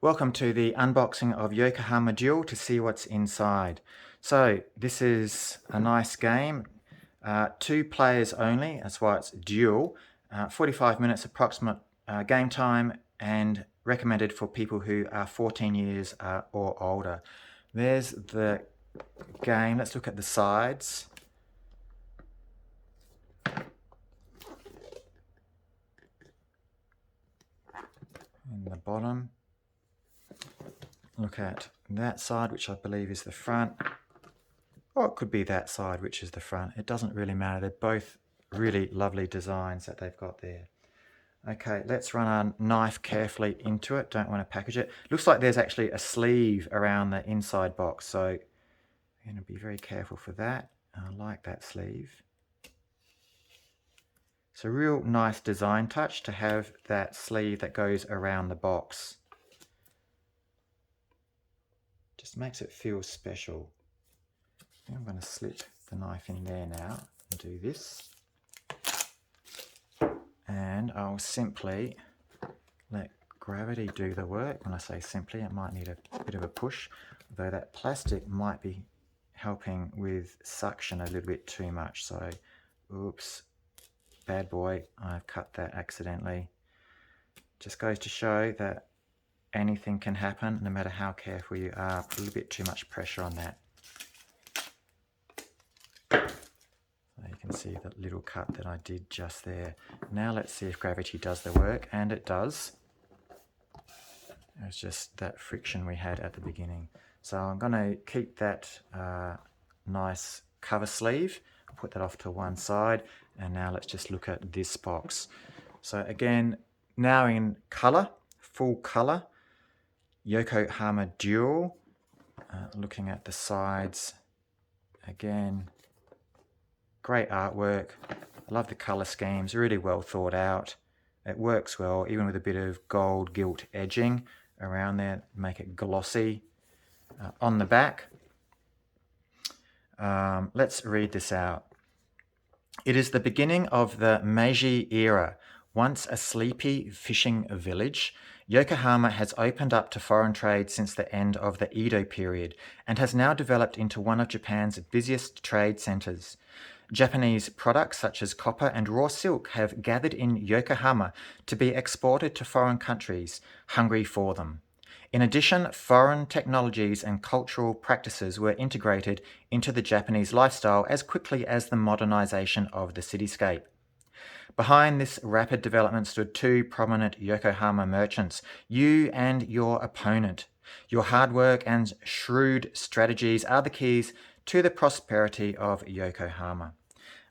Welcome to the unboxing of Yokohama Duel to see what's inside. So this is a nice game, 2 players only, that's why it's dual, 45 minutes approximate game time and recommended for people who are 14 years or older. There's the game. Let's look at the sides. In the bottom. Look at that side, which I believe is the front. Or it could be that side, which is the front. It doesn't really matter. They're both really lovely designs that they've got there. Okay, let's run our knife carefully into it. Don't want to package it. Looks like there's actually a sleeve around the inside box, so I'm going to be very careful for that. I like that sleeve. It's a real nice design touch to have that sleeve that goes around the box. Just makes it feel special. I'm going to slip the knife in there now and do this. And I'll simply let gravity do the work. When I say simply, it might need a bit of a push, though that plastic might be helping with suction a little bit too much. So, oops, bad boy, I've cut that accidentally. Just goes to show that anything can happen, no matter how careful you are. Put a little bit too much pressure on that. You can see that little cut that I did just there. Now let's see if gravity does the work, and it does. It's just that friction we had at the beginning. So I'm going to keep that nice cover sleeve, put that off to one side, and now let's just look at this box. So again, now in color, full color, Yokohama Duel. Looking at the sides, again, great artwork. I love the color schemes, really well thought out. It works well, even with a bit of gold gilt edging around there, make it glossy. On the back, let's read this out. It is the beginning of the Meiji era. Once a sleepy fishing village, Yokohama has opened up to foreign trade since the end of the Edo period and has now developed into one of Japan's busiest trade centers. Japanese products such as copper and raw silk have gathered in Yokohama to be exported to foreign countries hungry for them. In addition, foreign technologies and cultural practices were integrated into the Japanese lifestyle as quickly as the modernization of the cityscape. Behind this rapid development stood 2 prominent Yokohama merchants, you and your opponent. Your hard work and shrewd strategies are the keys to the prosperity of Yokohama.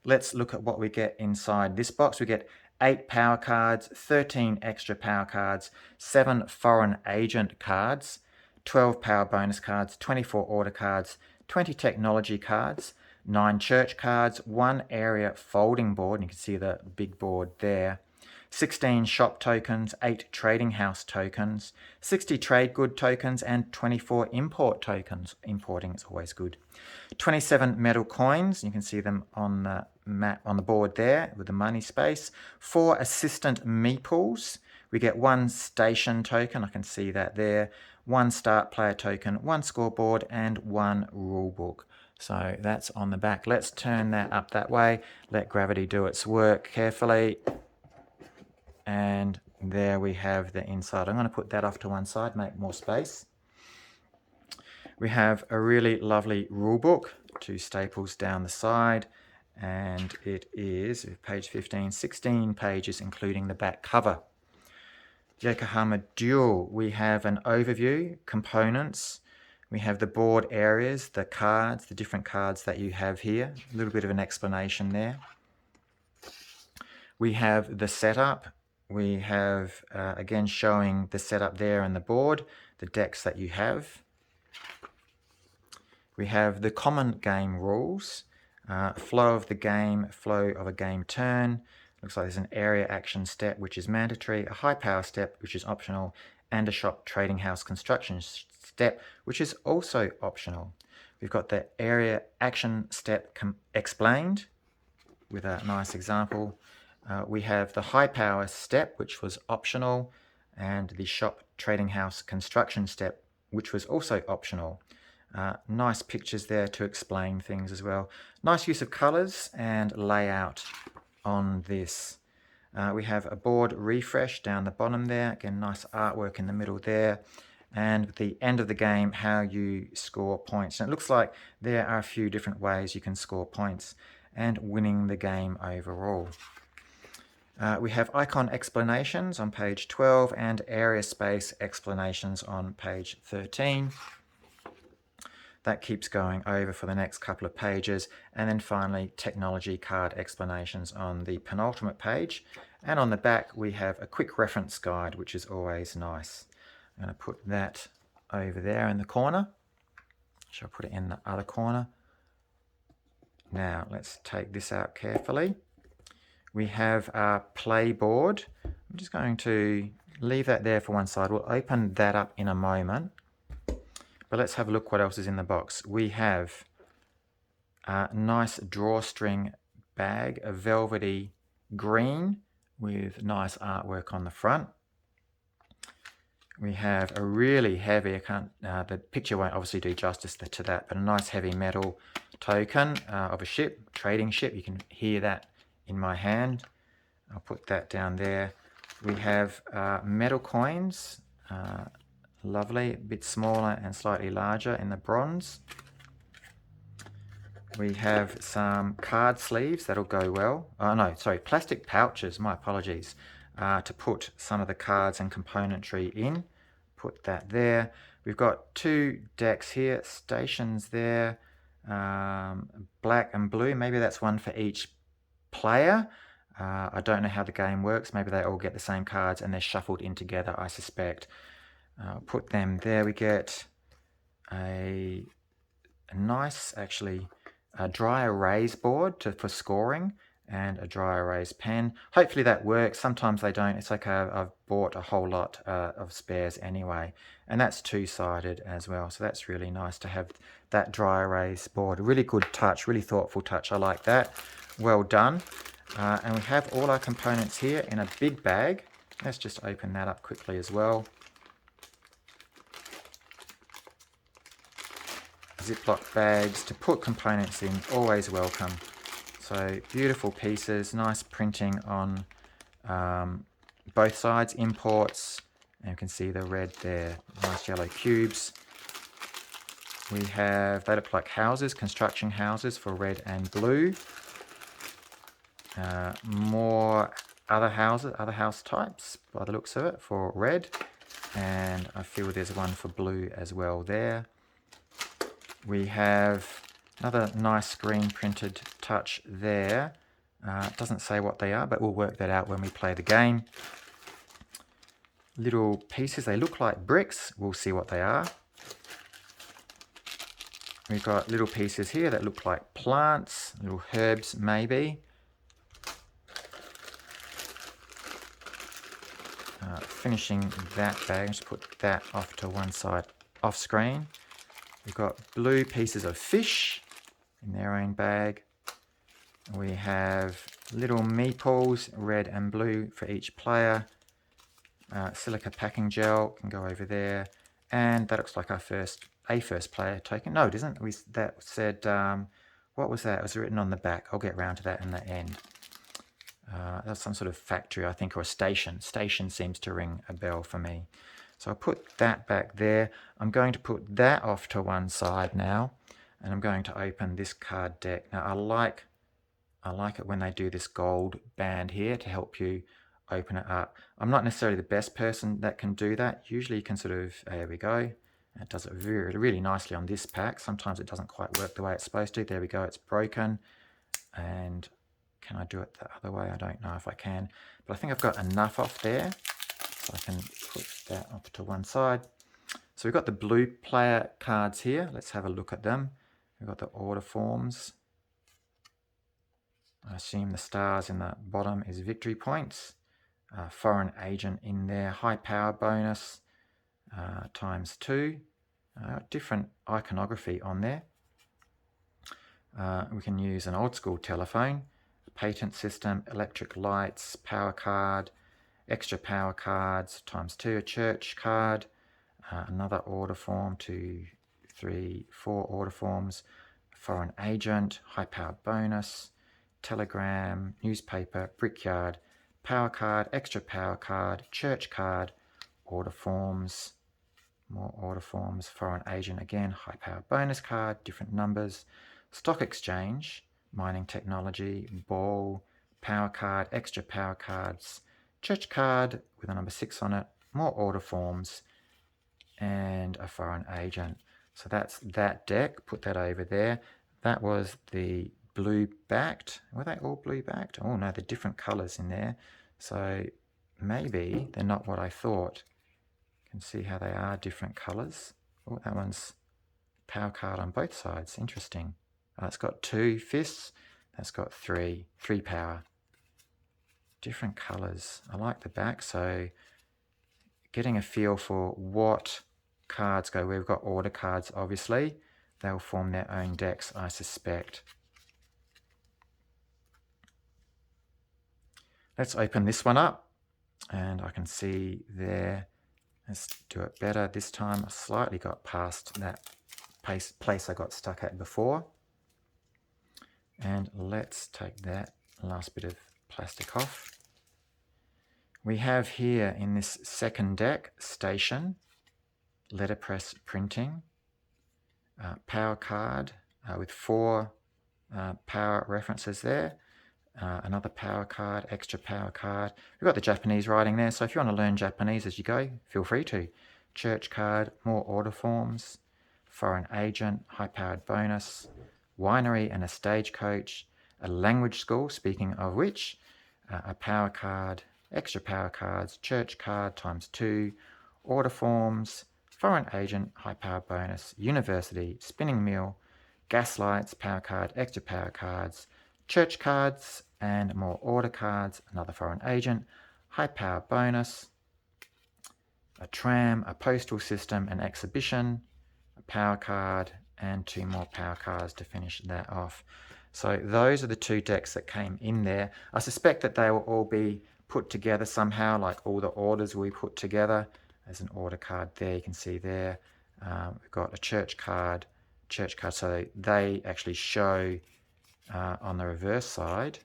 Let's look at what we get inside this box. We get 8 power cards, 13 extra power cards, 7 foreign agent cards, 12 power bonus cards, 24 order cards, 20 technology cards, 9 church cards, 1 area folding board, and you can see the big board there, 16 shop tokens, 8 trading house tokens, 60 trade good tokens, and 24 import tokens. Importing is always good. 27 metal coins, you can see them on the map on the board there with the money space. 4 assistant meeples. We get 1 station token, I can see that there, 1 start player token, 1 scoreboard, and 1 rule book. So that's on the back. Let's turn that up that way, let gravity do its work carefully. And there we have the inside. I'm going to put that off to one side, make more space. We have a really lovely rule book, 2 staples down the side, and it is, page 15, 16 pages, including the back cover. Yokohama Duel, we have an overview, components, we have the board areas, the cards, the different cards that you have here, a little bit of an explanation there. We have the setup. We have, again, showing the setup there and the board, the decks that you have. We have the common game rules, flow of the game, flow of a game turn. Looks like there's an area action step, which is mandatory, a high power step, which is optional, and a shop trading house construction step, which is also optional. We've got the area action step explained with a nice example. We have the high power step, which was optional, and the shop trading house construction step, which was also optional. Nice pictures there to explain things as well. Nice use of colours and layout on this. We have a board refresh down the bottom there. Again, nice artwork in the middle there. And the end of the game, how you score points. And it looks like there are a few different ways you can score points and winning the game overall. We have icon explanations on page 12 and area space explanations on page 13. That keeps going over for the next couple of pages. And then finally, technology card explanations on the penultimate page. And on the back, we have a quick reference guide, which is always nice. I'm going to put that over there in the corner. Shall I put it in the other corner? Now, let's take this out carefully. We have our play board. I'm just going to leave that there for one side. We'll open that up in a moment. But let's have a look what else is in the box. We have a nice drawstring bag, a velvety green with nice artwork on the front. We have a really heavy, the picture won't obviously do justice to that, but a nice heavy metal token of a ship, trading ship. You can hear that in my hand. I'll put that down there. We have metal coins. Lovely, a bit smaller and slightly larger in the bronze. We have some card sleeves, that'll go well. Oh no, sorry, plastic pouches, my apologies, to put some of the cards and componentry in. Put that there. We've got two decks here, stations there, black and blue. Maybe that's one for each player. I don't know how the game works. Maybe they all get the same cards and they're shuffled in together, I suspect. Put them there. We get a nice, actually, a dry erase board for scoring and a dry erase pen. Hopefully that works. Sometimes they don't. It's okay. I've bought a whole lot of spares anyway. And that's two-sided as well. So that's really nice to have that dry erase board. Really good touch, really thoughtful touch. I like that. Well done. And we have all our components here in a big bag. Let's just open that up quickly as well. Ziploc bags to put components in, always welcome. So beautiful pieces, nice printing on both sides, imports, and you can see the red there, nice yellow cubes. We have, they look like houses, construction houses for red and blue. More other house types by the looks of it for red, and I feel there's one for blue as well there. We have another nice screen printed touch there. It doesn't say what they are, but we'll work that out when we play the game. Little pieces, they look like bricks. We'll see what they are. We've got little pieces here that look like plants, little herbs maybe. Finishing that bag, just put that off to one side, off screen. We've got blue pieces of fish in their own bag. We have little meeples, red and blue for each player. Silica packing gel can go over there. And that looks like our first player token. No, it isn't. That said, what was that? It was written on the back. I'll get round to that in the end. That's some sort of factory, I think, or a station. Station seems to ring a bell for me. So I'll put that back there. I'm going to put that off to one side now, and I'm going to open this card deck. Now I like it when they do this gold band here to help you open it up. I'm not necessarily the best person that can do that. Usually you can sort of, there we go. It does it really nicely on this pack. Sometimes it doesn't quite work the way it's supposed to. There we go, it's broken. And can I do it the other way? I don't know if I can, but I think I've got enough off there. So I can put that off to one side. So we've got the blue player cards here. Let's have a look at them. We've got the order forms. I assume the stars in the bottom is victory points. Foreign agent in there. High power bonus ×2. Different iconography on there. We can use an old school telephone, patent system, electric lights, power card, extra power cards, ×2, a church card, another order form, 2, 3, 4 order forms, foreign agent, high power bonus, telegram, newspaper, brickyard, power card, extra power card, church card, order forms, more order forms, foreign agent again, high power bonus card, different numbers, stock exchange, mining technology, ball, power card, extra power cards, church card with a number 6 on it, more order forms, and a foreign agent. So that's that deck. Put that over there. That was the blue backed. Were they all blue backed? Oh no, they're different colors in there. So maybe they're not what I thought. You can see how they are different colors. Oh, that one's power card on both sides. Interesting. It's got 2 fists. That's got 3 power. Different colors. I like the back. So getting a feel for what cards go. We've got order cards, obviously. They'll form their own decks, I suspect. Let's open this one up, and I can see there. Let's do it better this time. I slightly got past that place I got stuck at before. And let's take that last bit of plastic off. We have here in this second deck, Station, letterpress printing, power card with 4 power references there, another power card, extra power card. We've got the Japanese writing there, so if you want to learn Japanese as you go, feel free to. Church card, more order forms, foreign agent, high-powered bonus, winery and a stagecoach, a language school, speaking of which, a power card, extra power cards, church card ×2, order forms, foreign agent, high power bonus, university, spinning mill, gaslights, power card, extra power cards, church cards, and more order cards, another foreign agent, high power bonus, a tram, a postal system, an exhibition, a power card, and 2 more power cards to finish that off. So those are the 2 decks that came in there. I suspect that they will all be put together somehow, like all the orders will be put together. There's an order card there, you can see there. We've got a church card, so they actually show on the reverse side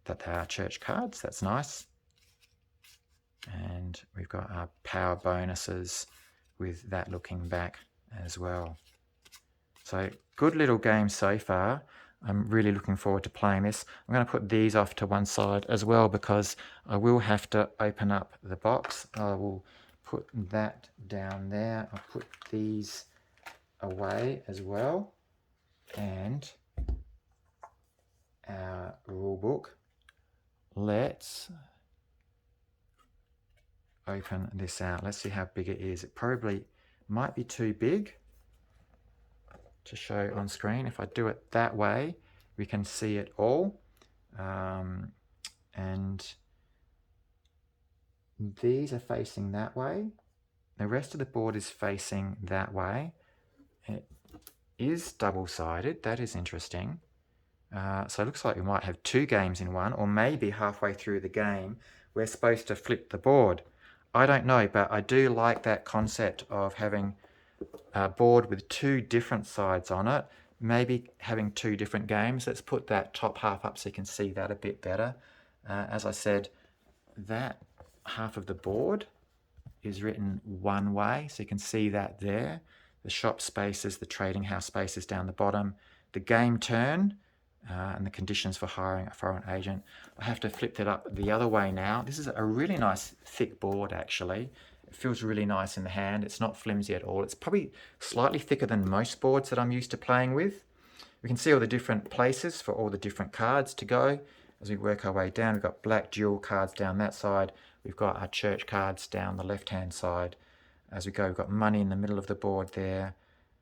that they are church cards. That's nice. And we've got our power bonuses with that looking back as well. So good little game so far. I'm really looking forward to playing this. I'm going to put these off to one side as well because I will have to open up the box. I will put that down there. I'll put these away as well. And our rule book. Let's open this out. Let's see how big it is. It probably might be too big to show on screen. If I do it that way, we can see it all. And these are facing that way. The rest of the board is facing that way. It is double-sided. That is interesting. So it looks like we might have 2 games in one, or maybe halfway through the game, we're supposed to flip the board. I don't know, but I do like that concept of having a board with 2 different sides on it, maybe having 2 different games. Let's put that top half up so you can see that a bit better. As I said, that half of the board is written one way, so you can see that there. The shop spaces, the trading house spaces down the bottom, the game turn, and the conditions for hiring a foreign agent. I have to flip that up the other way now. This is a really nice thick board actually. It feels really nice in the hand. It's not flimsy at all. It's probably slightly thicker than most boards that I'm used to playing with. We can see all the different places for all the different cards to go. As we work our way down, we've got black dual cards down that side. We've got our church cards down the left-hand side. As we go, we've got money in the middle of the board there.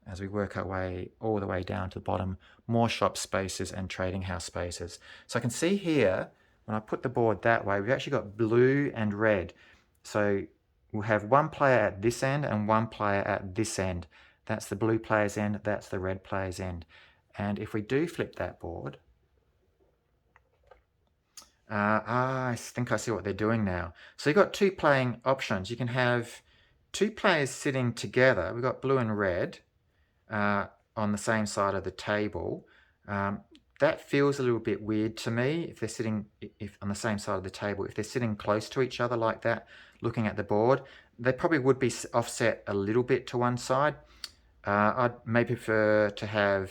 As we work our way all the way down to the bottom, more shop spaces and trading house spaces. So I can see here, when I put the board that way, we've actually got blue and red. So we'll have one player at this end and one player at this end. That's the blue player's end, that's the red player's end. And if we do flip that board, I think I see what they're doing now. So you've got two playing options. You can have two players sitting together. We've got blue and red on the same side of the table. That feels a little bit weird to me if they're sitting on the same side of the table. If they're sitting close to each other like that, looking at the board, they probably would be offset a little bit to one side. I'd maybe prefer to have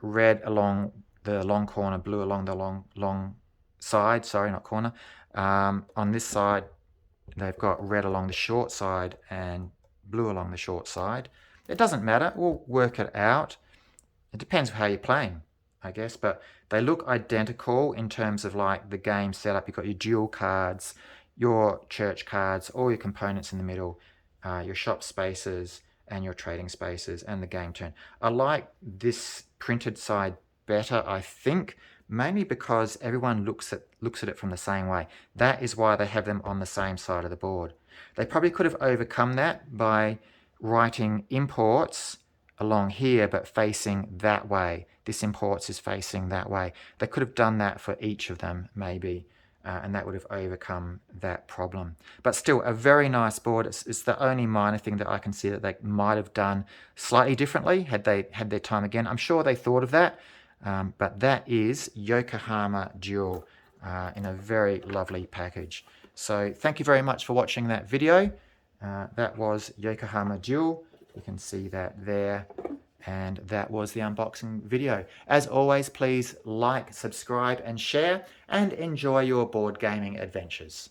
red along the long corner, blue along the long side. Sorry, not corner. On this side, they've got red along the short side and blue along the short side. It doesn't matter. We'll work it out. It depends on how you're playing, I guess, but they look identical in terms of like the game setup. You've got your dual cards, your church cards, all your components in the middle, your shop spaces and your trading spaces and the game turn. I like this printed side better, I think, mainly because everyone looks at it from the same way. That is why they have them on the same side of the board. They probably could have overcome that by writing imports along here but facing that way. This imports is facing that way. They could have done that for each of them maybe, and that would have overcome that problem. But still, a very nice board. It's the only minor thing that I can see that they might have done slightly differently had they had their time again. I'm sure they thought of that, but that is Yokohama Duel in a very lovely package. So thank you very much for watching that video. That was Yokohama Duel. You can see that there. And that was the unboxing video. As always, please like, subscribe, and share, and enjoy your board gaming adventures.